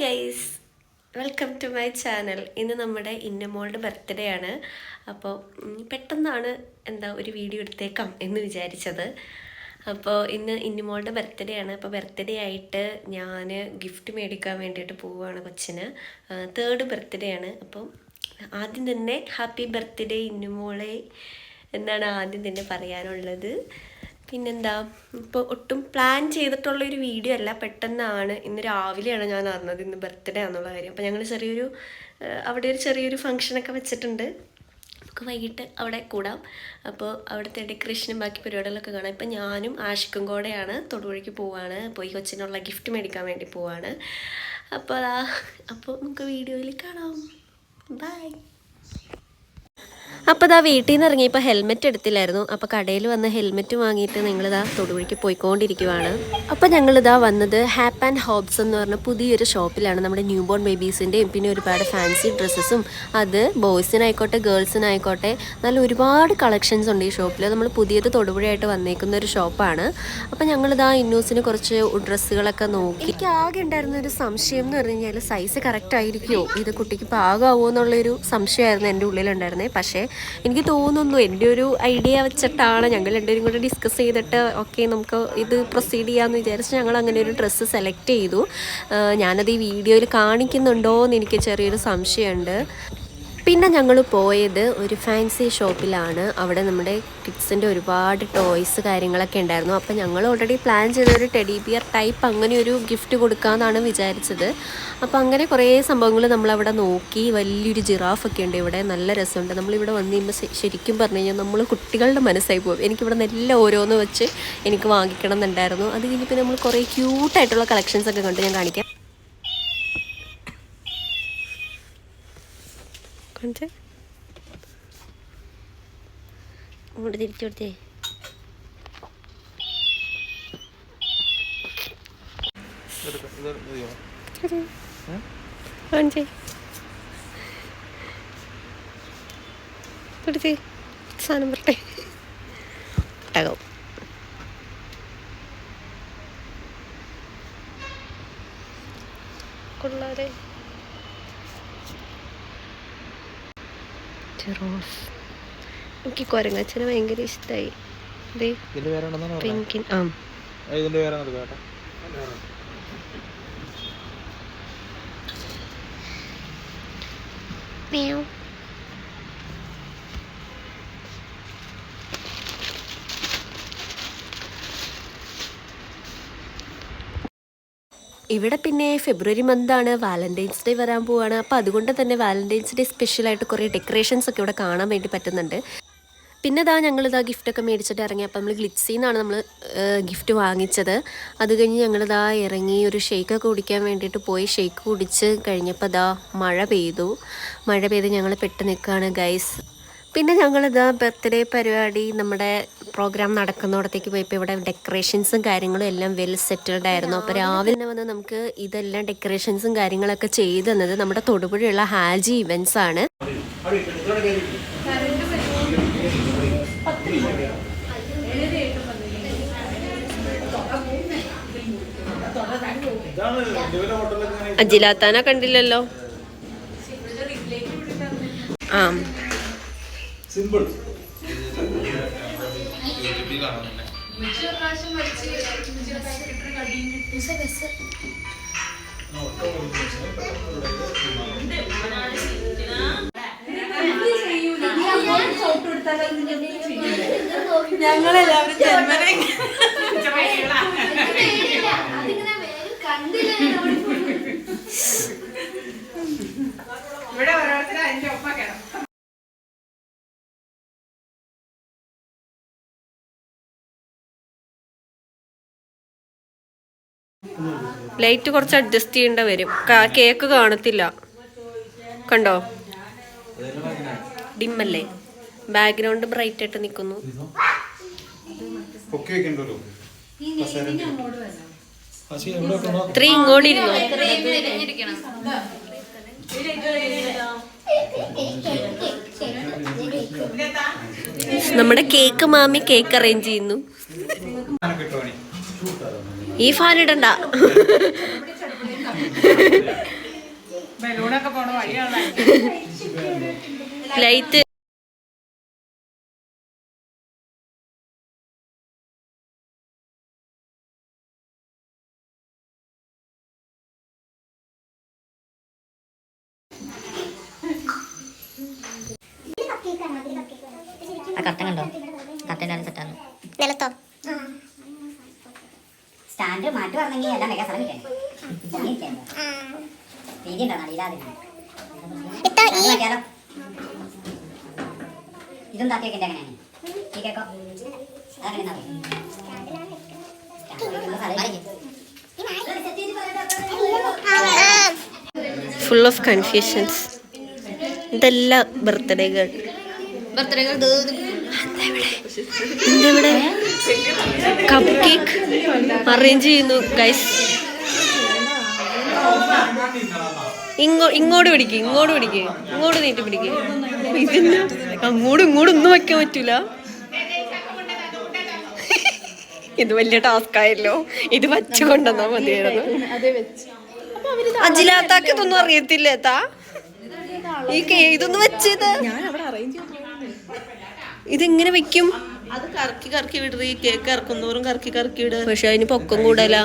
Guys, welcome to my channel. ഇന്ന് നമ്മുടെ ഇന്നമോളുടെ birthday ആണ്. അപ്പോൾ പെട്ടെന്നാണ് ഒരു വീഡിയോ എടുത്തേക്കാം എന്ന് വിചാരിച്ചത്. അപ്പോൾ ഇന്ന് ഇന്നമോളുടെ ബർത്ത്ഡേ ആണ്. അപ്പോൾ ബർത്ത്ഡേ ആയിട്ട് ഞാൻ ഗിഫ്റ്റ് മേടിക്കാൻ വേണ്ടിയിട്ട് പോവുകയാണ് കൊച്ചിന്. 3rd ബർത്ത്ഡേ ആണ്. അപ്പം ആദ്യം തന്നെ ഹാപ്പി ബർത്ത്ഡേ ഇന്നമോളെ എന്നാണ് ആദ്യം തന്നെ പറയാനുള്ളത്. പിന്നെന്താ, ഇപ്പോൾ ഒട്ടും പ്ലാൻ ചെയ്തിട്ടുള്ളൊരു വീഡിയോ അല്ല, പെട്ടെന്നാണ്. ഇന്ന് രാവിലെയാണ് ഞാൻ അറിഞ്ഞത് ഇന്ന് ബർത്ത്ഡേ ആണെന്നുള്ള കാര്യം. അപ്പോൾ ഞങ്ങൾ അവിടെ ഒരു ചെറിയൊരു ഫംഗ്ഷനൊക്കെ വെച്ചിട്ടുണ്ട്. നമുക്ക് വൈകിട്ട് അവിടെ കൂടാം. അപ്പോൾ അവിടുത്തെ ഡെക്കറേഷനും ബാക്കി പരിപാടികളൊക്കെ കാണാം. ഇപ്പം ഞാനും ആഷിക്കും കൂടെയാണ് തൊടുപുഴയ്ക്ക് പോവാണ്. അപ്പോൾ ഈ കൊച്ചിനുള്ള ഗിഫ്റ്റ് മേടിക്കാൻ വേണ്ടി പോവാണ്. അപ്പോൾ നമുക്ക് വീഡിയോയിൽ കാണാം. ബൈ. അപ്പോൾ വീട്ടിൽ നിന്ന് ഇറങ്ങിയപ്പോൾ ഹെൽമെറ്റ് എടുത്തില്ലായിരുന്നു. അപ്പോൾ കടയിൽ വന്ന് ഹെൽമെറ്റ് വാങ്ങിയിട്ട് ഞങ്ങളിതാ തൊടുപുഴയ്ക്ക് പോയിക്കൊണ്ടിരിക്കുവാണ്. അപ്പോൾ ഞങ്ങളിതാ വന്നത് ഹാപ്പ് ആൻഡ് ഹോബ്സ് എന്ന് പറഞ്ഞ പുതിയൊരു ഷോപ്പിലാണ്. നമ്മുടെ ന്യൂ ബോൺ ബേബീസിൻ്റെയും പിന്നെ ഒരുപാട് ഫാൻസി ഡ്രസ്സസും, അത് ബോയ്സിനായിക്കോട്ടെ ഗേൾസിനായിക്കോട്ടെ നല്ല ഒരുപാട് കളക്ഷൻസ് ഉണ്ട് ഈ ഷോപ്പിൽ. നമ്മൾ പുതിയത് തൊടുപുഴയായിട്ട് വന്നേക്കുന്ന ഒരു ഷോപ്പാണ്. അപ്പോൾ ഞങ്ങളിതാ ഇന്നൂസിന് കുറച്ച് ഡ്രസ്സുകളൊക്കെ നോക്കി. എനിക്ക് ആകെ ഉണ്ടായിരുന്ന ഒരു സംശയം എന്ന് പറഞ്ഞു കഴിഞ്ഞാൽ സൈസ് കറക്റ്റ് ആയിരിക്കുമോ, ഇത് കുട്ടിക്ക് പാകമാവുമോ എന്നുള്ളൊരു സംശയമായിരുന്നു എൻ്റെ ഉള്ളിലുണ്ടായിരുന്നത്. പക്ഷേ എനിക്ക് തോന്നുന്നു, എൻ്റെ ഒരു ഐഡിയ വെച്ചിട്ടാണ് ഞങ്ങൾ രണ്ടുപേരും കൂടെ ഡിസ്കസ് ചെയ്തിട്ട് ഓക്കെ നമുക്ക് ഇത് പ്രൊസീഡ് ചെയ്യാമെന്ന് വിചാരിച്ച് ഞങ്ങൾ അങ്ങനെ ഒരു ഡ്രസ്സ് സെലക്ട് ചെയ്തു. ഞാനത് ഈ വീഡിയോയിൽ കാണിക്കുന്നുണ്ടോ എന്ന് എനിക്ക് ചെറിയൊരു സംശയമുണ്ട്. പിന്നെ ഞങ്ങൾ പോയത് ഒരു ഫാൻസി ഷോപ്പിലാണ്. അവിടെ നമ്മുടെ കിഡ്സിൻ്റെ ഒരുപാട് ടോയ്സ് കാര്യങ്ങളൊക്കെ ഉണ്ടായിരുന്നു. അപ്പോൾ ഞങ്ങൾ ഓൾറെഡി പ്ലാൻ ചെയ്ത ഒരു ടെഡി ബിയർ ടൈപ്പ് അങ്ങനെ ഒരു ഗിഫ്റ്റ് കൊടുക്കാമെന്നാണ് വിചാരിച്ചത്. അപ്പോൾ അങ്ങനെ കുറേ സംഭവങ്ങൾ നമ്മളവിടെ നോക്കി. വലിയൊരു ജിറാഫൊക്കെ ഉണ്ട് ഇവിടെ, നല്ല രസമുണ്ട്. നമ്മളിവിടെ വന്ന് കഴിയുമ്പോൾ ശരിക്കും പറഞ്ഞു കഴിഞ്ഞാൽ നമ്മൾ കുട്ടികളുടെ മനസ്സായി പോകും. എനിക്കിവിടെ നല്ല ഓരോന്ന് വെച്ച് എനിക്ക് വാങ്ങിക്കണം എന്നുണ്ടായിരുന്നു. അത് കഴിഞ്ഞപ്പോൾ നമ്മൾ കുറേ ക്യൂട്ടായിട്ടുള്ള കളക്ഷൻസൊക്കെ കണ്ട് ഞാൻ കാണിക്കാം. അങ്ങോട്ട് തിരിച്ചു കൊടുത്തേ. സാധനം പറട്ടെ ഉണ്ടാകും. കൊള്ളാതെ റോസ്. എനിക്ക് കൊരങ്ങച്ചനെ ഭയങ്കര ഇഷ്ടമായി. ഇവിടെ പിന്നെ ഫെബ്രുവരി മന്താണ്, വാലന്റൈൻസ് ഡേ വരാൻ പോവാണ്. അപ്പോൾ അതുകൊണ്ട് തന്നെ വാലന്റൈൻസ് ഡേ സ്പെഷ്യലായിട്ട് കുറേ ഡെക്കറേഷൻസ് ഒക്കെ ഇവിടെ കാണാൻ വേണ്ടി പറ്റുന്നുണ്ട്. പിന്നെ ഞങ്ങളിതാ ഗിഫ്റ്റൊക്കെ മേടിച്ചിട്ട് ഇറങ്ങി. അപ്പോൾ നമ്മൾ ഗ്ലിറ്റ്സിന്നാണ് നമ്മൾ ഗിഫ്റ്റ് വാങ്ങിച്ചത്. അത് കഴിഞ്ഞ് ഞങ്ങളിതാ ഇറങ്ങി ഒരു ഷേക്കൊക്കെ കുടിക്കാൻ വേണ്ടിയിട്ട് പോയി. ഷേക്ക് കുടിച്ച് കഴിഞ്ഞപ്പോൾ മഴ പെയ്തു ഞങ്ങൾ പെട്ട് നിൽക്കുകയാണ് ഗൈസ്. പിന്നെ ഞങ്ങളിതാ ബർത്ത്ഡേ പരിപാടി നമ്മുടെ പ്രോഗ്രാം നടക്കുന്നിടത്തേക്ക് പോയപ്പോൾ ഇവിടെ ഡെക്കറേഷൻസും കാര്യങ്ങളും എല്ലാം വെൽ സെറ്റിൽഡ് ആയിരുന്നു. അപ്പോൾ രാവിലെ തന്നെ വന്ന് നമുക്ക് ഇതെല്ലാം ഡെക്കറേഷൻസും കാര്യങ്ങളൊക്കെ ചെയ്തു തന്നത് നമ്മുടെ തൊടുപുഴയുള്ള ഹാജി ഇവൻറ്റ്സ് ആണ്. അജിലാത്താന കണ്ടില്ലല്ലോ. ആ സിമ്പിൾ ഞങ്ങളെല്ലാവരും ഇവിടെ ഓരോരുത്തരും അതിന്റെ ഒപ്പാക്കണം. ലൈറ്റ് കുറച്ച് അഡ്ജസ്റ്റ് ചെയ്യേണ്ട വരും. കേക്ക് കാണത്തില്ല, കണ്ടോ, ഡിമ്മല്ലേ. ബാക്ക്ഗ്രൗണ്ട് ബ്രൈറ്റ് ആയിട്ട് നിൽക്കുന്നു. ഇത്രയും ഇങ്ങോട്ടിരുന്നു. നമ്മുടെ കേക്ക് മാമി കേക്ക് അറേഞ്ച് ചെയ്യുന്നു. ഈ ഫാൻ ഇടണ്ട. ലൈറ്റ് ആ കർട്ടൻ കണ്ടോ? കർട്ടൻ സെറ്റാണ്. നിലത്തോ സ്റ്റാൻഡ് മാറ്റി പറഞ്ഞെങ്കിൽ എല്ലാം വെക്കാൻ സ്ഥലം കിട്ടേ. രീതി ഉണ്ടോ നടിയില്ലാതെ മാറ്റിയാലോ? ഇതും താത്തി വെക്കണ്ടേ? അങ്ങനെയാണ് ഈ കേക്കോ അതങ്ങനെ ഫുൾ ഓഫ് കൺഫ്യൂഷൻസ്. ഇതെല്ലാം ബർത്ത്ഡേകൾ. എന്തെവിടെ കപ്പ് കേക്ക് അറേഞ്ച് ചെയ്യുന്നു ഗൈസ്. ഇങ്ങോട്ട് പിടിക്കുക, ഇങ്ങോട്ട് നീട്ടി പിടിക്കുക. ഇതിന് അങ്ങോട്ടും ഒന്നും വെക്കാൻ പറ്റൂല. ഇത് വലിയ ടാസ്ക് ആയല്ലോ. ഇത് വച്ചുകൊണ്ടെന്നാ മതിയായിരുന്നു. അജിലാത്താക്ക് ഇതൊന്നും അറിയത്തില്ല. ഈ ഇതൊന്നും വെച്ചത് ഇതെങ്ങനെ വെക്കും? അത് കറക്കി വിടറി. കേക്ക് ഇറക്കുന്നോറും കറക്കി വിടുക. പക്ഷെ അതിന് പൊക്കം കൂടല.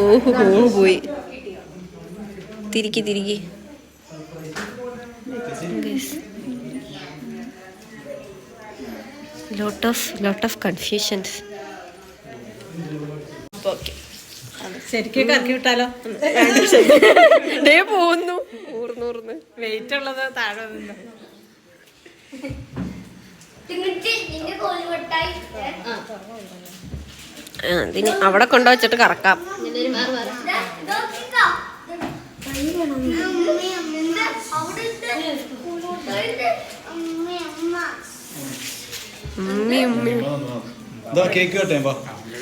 ഓഹോ പോയി. തിരികെ lot of confusions. ശരിക്കും കറക്കി വിട്ടാലോ? പോകുന്നു ഊർന്നൂർന്ന്. വെയിറ്റ് ഉള്ളത് താഴെ നിന്ന് അതിന് അവിടെ കൊണ്ടുവച്ചിട്ട് കറക്കാം.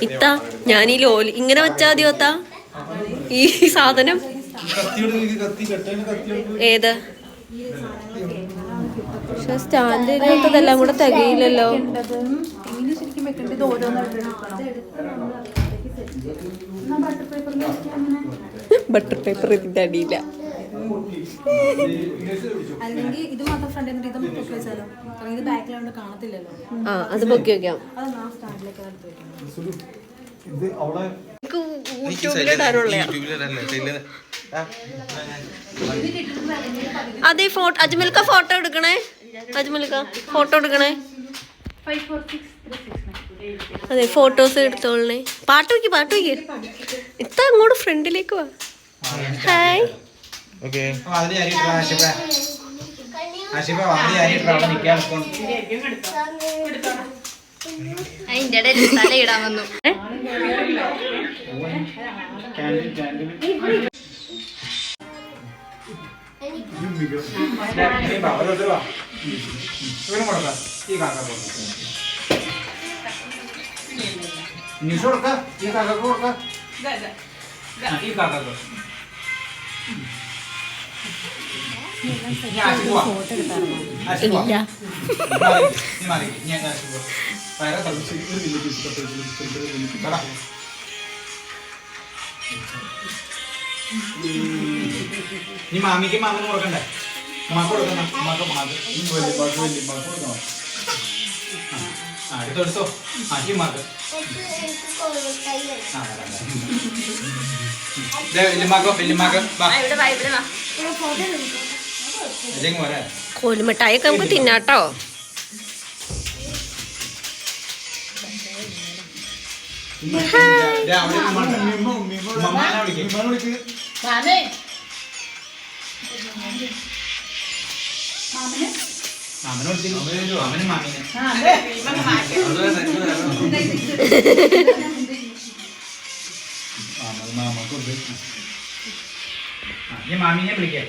ഇത്താ ഞാൻ ഈ ലോലി ഇങ്ങനെ വെച്ചാ മതിയോ? താ ഈ സാധനം ഏത് പക്ഷെ സ്റ്റാൻഡിനകത്തതെല്ലാം കൂടെ തികയില്ലല്ലോ. ബട്ടർ പേപ്പർ ഇതിന്റെ അടിയില്ല. അല്ലെങ്കിൽ ഇത് മാത്രം ഫ്രണ്ട് എന്നിട്ട് ഇത് പൊക്കി വെച്ചാലോ? ഇത് ബാക്കിലോണ്ട് കാണത്തില്ലല്ലോ. ആ അത് പൊക്കി വെക്കാം. അതെ അജ്മൽക്ക ഫോട്ടോ എടുക്കണേ. അതെ ഫോട്ടോസ് എടുത്തോളണേ. പാട്ട് വയ്ക്ക്. ഇത്ത അങ്ങോട്ട് ഫ്രണ്ടിലേക്ക് വാ. ഹായ്. അതിന്റെ ഇടയിൽ തലയിടാൻ വന്നു. നീ മാമിക്ക് മാമന് കൊടുക്കണ്ടേ? ഉമ്മാക്ക് കൊടുക്കണം. എടുത്തോ ആക്കി ഉമ്മാക്ക്. വല്യമ്മാക്ക് കോലുമിഠായിയൊക്കെ നമുക്ക് തിന്നാട്ടോ. മാമീനെ വിളിക്കേ.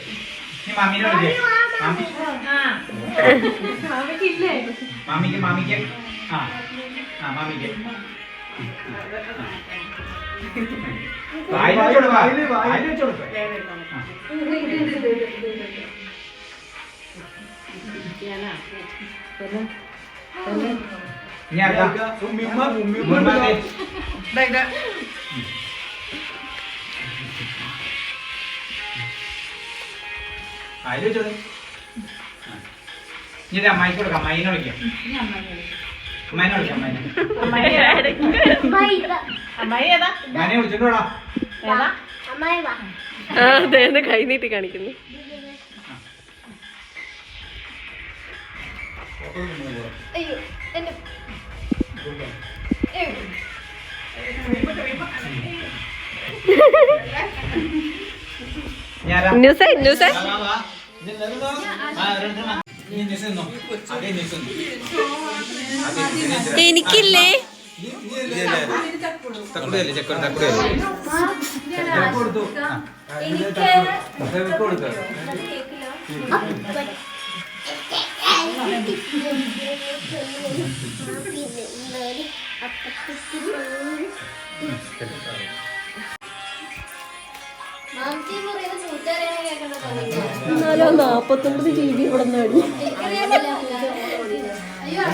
നീ മാമീനെ വിളിക്കേ. മാമിക്ക് മാമിക്ക് മാമിക്ക് ഞാൻ അതിൽ വെച്ചോളൂ. ഇനി ഇത് അമ്മായിക്ക് കൊടുക്കാം. അമ്മായിനെ വിളിക്കാം. അമ്മായിനെ വിളിക്കാം. അമ്മായി ഏതാ? അമ്മായിനെ വിളിച്ചിട്ട് വേണം. ഏതാ? ആ അതെ കൈ നീട്ടി കാണിക്കുന്നു. ഞാനാ? ഇന്നൂസേ ഇന്നൂസേ വാ, വാ, വാ. നീ ന്യൂസ് തിന്നോ. അതേ ന്യൂസ് തിന്നോ. എനിക്കില്ലേ? തക്കുടിയല്ലേ ചക്കര തക്കുടിയല്ലേ കൊടുത്തു. കൊടുത്തു. എന്നാലോ 49 GB ഇവിടെ നിന്ന്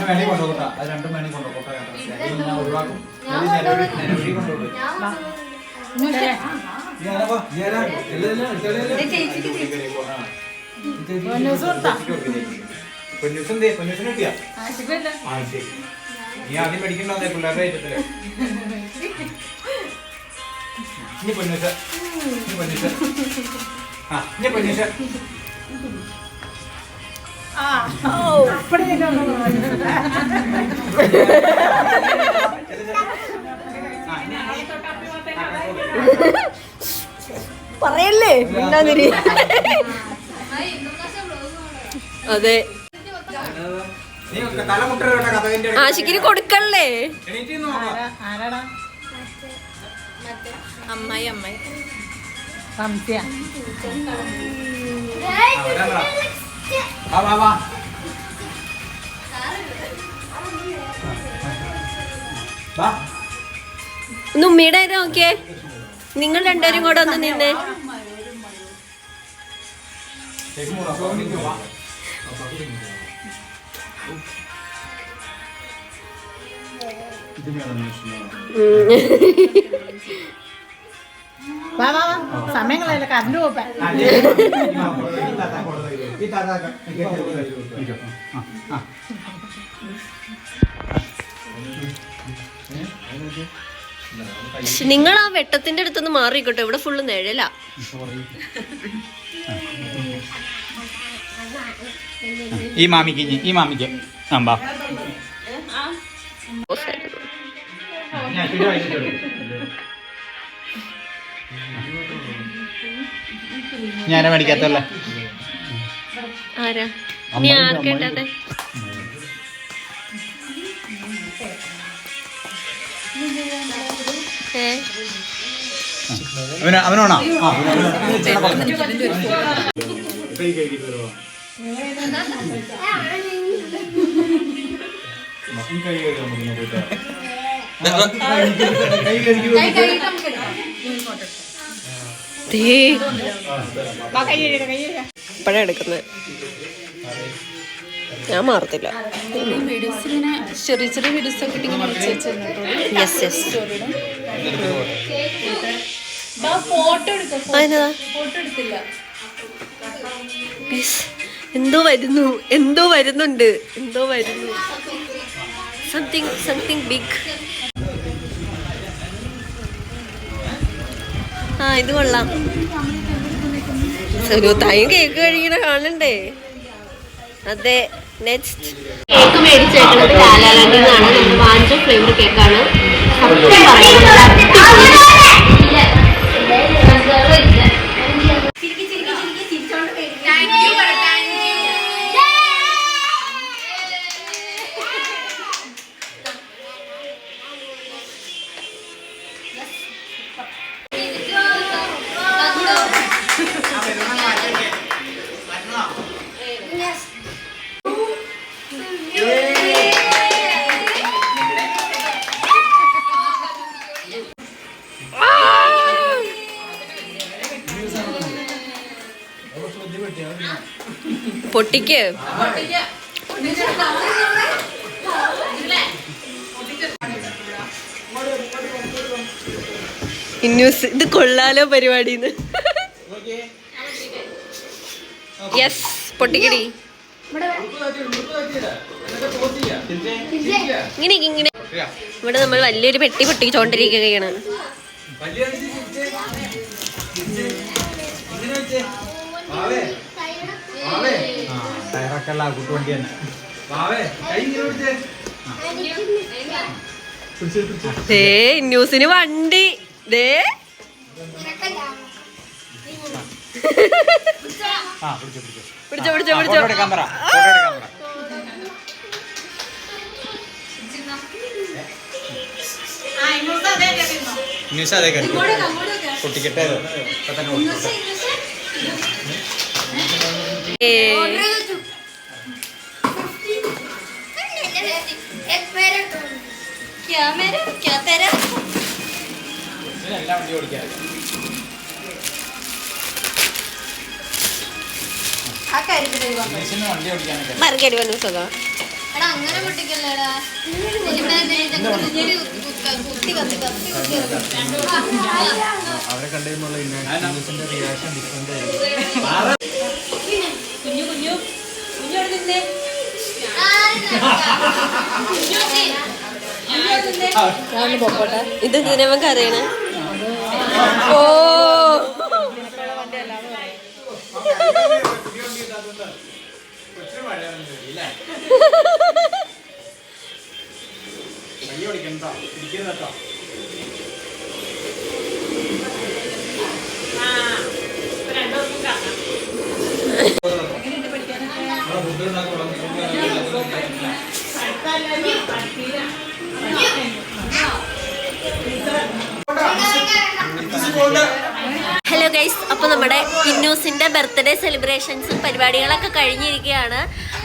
വേണേ കൊണ്ടുപോകട്ടാ. അത് രണ്ടും വേണേ കൊണ്ടുപോകട്ടെ. ഞാൻ ഒഴിവാക്കും. നിലവിളി കൊണ്ടുപോകും. പൊന്നൂസെന്തേ? പൊന്നൂസിന് കിട്ടിയാ? ആ ശരി. നീ ആദ്യം പഠിക്കണ്ടോ പിള്ളേരുടെ ഐറ്റത്തില്? ഇനി പൊന്നൂസ. ഇനി പൊന്നൂസ. ആ ഇനി പൊന്നൂസ. പറയല്ലേ മിണ്ടാതിരി. അതെ നീ തലമുട്ട കഥകിന്റെ ആശിക്കിന് കൊടുക്കല്ലേ? എണീറ്റ് നോക്കാം. ആരാടാ? അമ്മായി സംശയ വാ വാ വാ. വാ. ഒന്ന് ഉമ്മയുടെ ആയിട്ട് നോക്കിയേ. നിങ്ങൾ രണ്ടുപേരും കൂടെ ഒന്ന് നിന്നേ. വാ വാ വാ. സമയങ്ങളല്ല കറണ്ട് പോപ്പ. നിങ്ങൾ ആ വെട്ടത്തിന്റെ അടുത്തൊന്ന് മാറിക്കോട്ടെ. ഇവിടെ ഫുള്ള് നിഴലാ. ഈ മാമിക്ക് ഈ മാമിക്ക് അമ്പാ ഞാനാ മേടിക്കാത്തല്ലേ? ആരാ നീ ആർക്കേണ്ടത്? അവനാണോ? ഇപ്പഴാ എടുക്കുന്നത്. ഞാൻ മാറത്തില്ല. ചെറിയ ചെറിയ വീഡിയോസ് ഒക്കെ യെസ് യെസ്. ഫോട്ടോ എടുക്കാം. അതിനതാ ഫോട്ടോ എടുത്തില്ല. എന്തോ വരുന്നു, എന്തോ വരുന്നുണ്ട്, എന്തോ വരുന്നു. Something big. ആ ഇത് കൊള്ളാം. സുരൂത്തായും കേക്ക് കഴിക്കണ കാണണ്ടേ? അതെ. നെക്സ്റ്റ് കേക്ക് മേടിച്ചേക്കുന്നത് ലാലാലാൻഡിൽ നിന്നാണ്. നമ്മൾ വാഞ്ചോ ഫ്ലേവർ കേക്കാണ്. സത്യം പറയുന്നത് പൊട്ടിക്ക്. ഇന്നൂസ് ഇത് കൊള്ളാലോ പരിപാടിന്ന്. യെസ് പൊട്ടിക്കടി. ഇങ്ങനെ ഇങ്ങനെ ഇവിടെ നമ്മൾ വലിയൊരു പെട്ടി പൊട്ടിച്ചോണ്ടിരിക്കുകയാണ്. ന്യൂസിന് വണ്ടി ദേ പിടിച്ചോ പിടിച്ചോ പിടിച്ചോ. പൊട്ടിക്കട്ടെ എല്ലാം വണ്ടി ഓടിക്കാൻ വണ്ടി ഓടിക്കാനൊക്കെ മറുകടി വന്നു സദാ. അങ്ങനെ പൊട്ടിക്കല്ലേടാ അവരെ കണ്ടുള്ള റിയാക്ഷൻ ഡിഫറെന്റ് ഇത് ഇതിനവൻ കരയണ. ഓ ഹലോ ഗൈസ്, അപ്പോൾ നമ്മുടെ ഇന്നൂസിൻ്റെ ബർത്ത്ഡേ സെലിബ്രേഷൻസും പരിപാടികളൊക്കെ കഴിഞ്ഞിരിക്കുകയാണ്.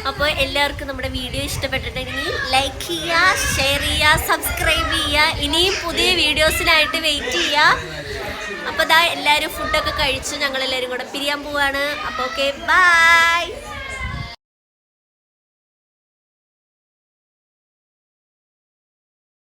അപ്പോൾ എല്ലാവർക്കും നമ്മുടെ വീഡിയോ ഇഷ്ടപ്പെട്ടിട്ടുണ്ടെങ്കിൽ ലൈക്ക് ചെയ്യുക, ഷെയർ ചെയ്യുക, സബ്സ്ക്രൈബ് ചെയ്യുക. ഇനിയും പുതിയ വീഡിയോസിനായിട്ട് വെയിറ്റ് ചെയ്യുക. അപ്പോൾ എല്ലാവരും ഫുഡൊക്കെ കഴിച്ച് ഞങ്ങളെല്ലാവരും കൂടെ പിരിയാൻ പോവാണ്. അപ്പോൾ ഓക്കെ, ബൈ.